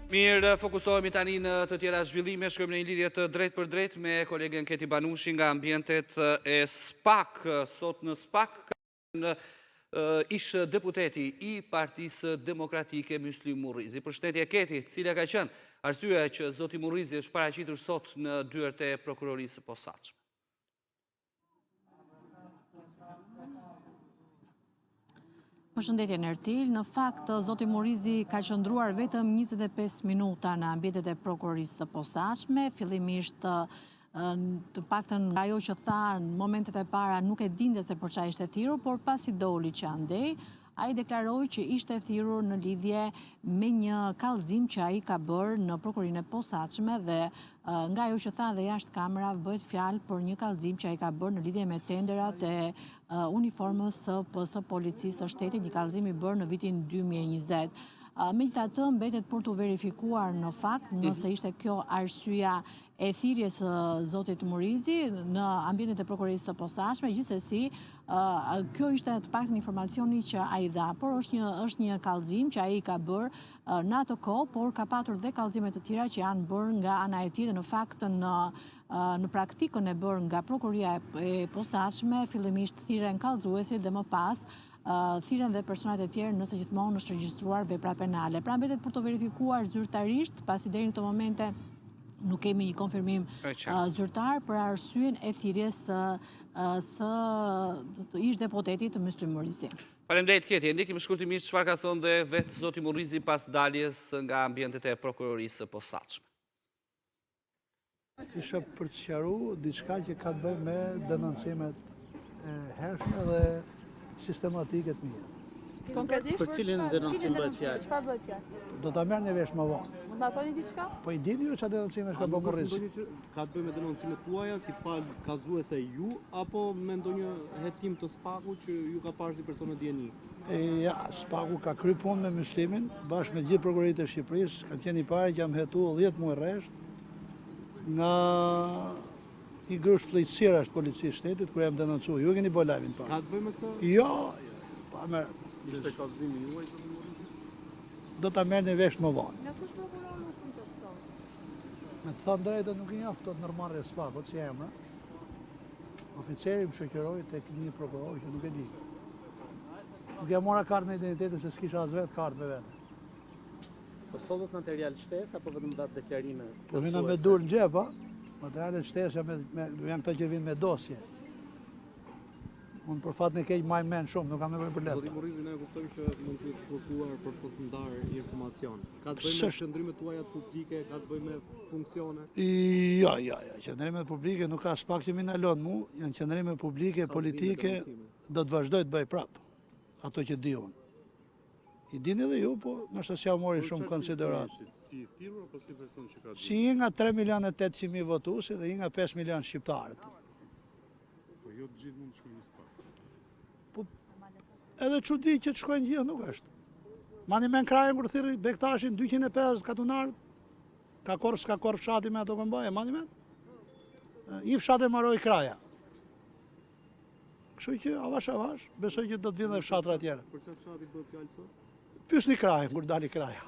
Mirë, fokusohemi tani në të tjera zhvillime, shkojmë në një lidhje të drejt për drejt me kolegen Keti Banushi nga ambientet e SPAK. Sot në SPAK në ish deputeti i Partisë Demokratike Myslim Murrizi. Përshëndetje Keti, cila ka qenë arsyeja që zoti Murrizi është paraqitur sot në dyert e prokurorisë së posaçme? Përshëndetje Nertil, në fakt zoti Murrizi ka qëndruar vetëm 25 minuta në ambientet e prokurorisë së posaçme, fillimisht të paktën nga ajo që tha në momentet e para nuk e dinte se për çfarë ishte thirrur, por pasi doli që andej, ai deklaroi që ishte thirrur në lidhje me një kallëzim që ai ka bërë në prokurorinë e posaçme dhe nga ajo që tha dhe jashtë kamerave bëhet fjalë për një kallëzim që ai ka bërë në lidhje me tenderat e uniformës së policisë së shtetit, një kallëzim i bërë në vitin 2020. Megjithatë, mbetet për të verifikuar në fakt nëse ishte kjo arsyeja e thirrjes së zotit Murrizi në ambientet e prokurorisë së posaçme. Gjithsesi, kjo ishte të paktën informacioni që ai dha, por është një kallëzim që ai ka bërë në atë kohë, por ka patur dhe kallëzime të tjera që janë bërë nga ana e tij dhe në fakt në praktikën e bërë nga prokuroria e posaçme, fillimisht thirrën kallëzuesit dhe më pas thirrën dhe personat e tjerë nëse gjithmonë është regjistruar vepra penale. Pra mbetet për të verifikuar zyrtarisht, pasi deri në këtë momente nuk kemi një konfirmim zyrtar për arsyeën e thirrjes së ish deputetit të Myslim Murrizi. Faleminderit Keti, ndikim shkurtimisht çfarë ka thënë dhe vetë zoti Murrizi pas daljes nga ambientet e prokurorisë së posaçme. Isha për të sqaruar diçka që ka të bëjë me denoncimet e hershme dhe sistematike të mia. Konkretisht për cilin denoncim bëhet fjalë? Çfarë bëhet fjalë? Do ta merrni vesh më vonë. Mund ta thoni diçka? Po i dini ju çfarë denoncime ka bërë Murrizi? Ka të bëjë me denoncimet tuaja si palë kallëzuese ju, apo me ndonjë hetim të SPAK-u që ju ka parë si persona dieni? Ja, SPAK-u ka kryer punë me Myslimin, bashkë me gjithë prokuroritë e Shqipërisë, kanë qenë i parë që jam hetuar 10 muaj rresht nga i grusht flejtësirash policisë shtetit, kur jam denoncuar. Ju e keni bërë lajmin parë. Ka të bëjë me këtë? Jo, pa merr. Ishte kallëzimi juaj, zotë Murrizi? Do ta merrni vesh më vonë. Nga kush prokuror nuk mund të thotë? Me të thënë drejtën nuk i njoh këto normal e SPAK-ut si emra. Oficeri më shoqëroi tek një prokuror që nuk e di. Nuk ja mora kartën e identitetit se s'kisha as vetë kartë me vete. Po sollët material shtesë apo vetëm datë deklarime? Po vina me dur në xhep, materialet shtesë janë këto që vinë me dosje. Unë për fat në keq maj men shumë, nuk kam nevojë për letë. Zoti Murrizi, ne kuptojmë që mund të kërkuar për të ndarë informacion. Ka të bëjë me qëndrimet tuaja publike, ka të bëjë me funksione? Jo, qëndrimet publike nuk ka SPAK që mi nalon mu, janë qëndrimet publike, politike, do të vazhdoj të bëj prapë, ato që di unë. I dini dhe ju, po nështë s'ja mori shumë konsiderat. Si thirrur apo si person që ka dhënë? Si i nga 3.800.000 votuesi dhe i nga 5 milion shqiptarët. Po jo të gjithë mund të shkojnë në SPAK. Po edhe çudi që të shkojnë gjithë nuk është. Mani me në krajën kur thirri Bektashin 250 katunarët, ka korë fshati me ato këmbaje, mani men? I fshat e maroj kraja. Kështu që avash, besoj që do të vinë dhe fshatra tjera. Për çfarë fshati bëhet fjalë sot? Pyesni krajën kur dali kraja.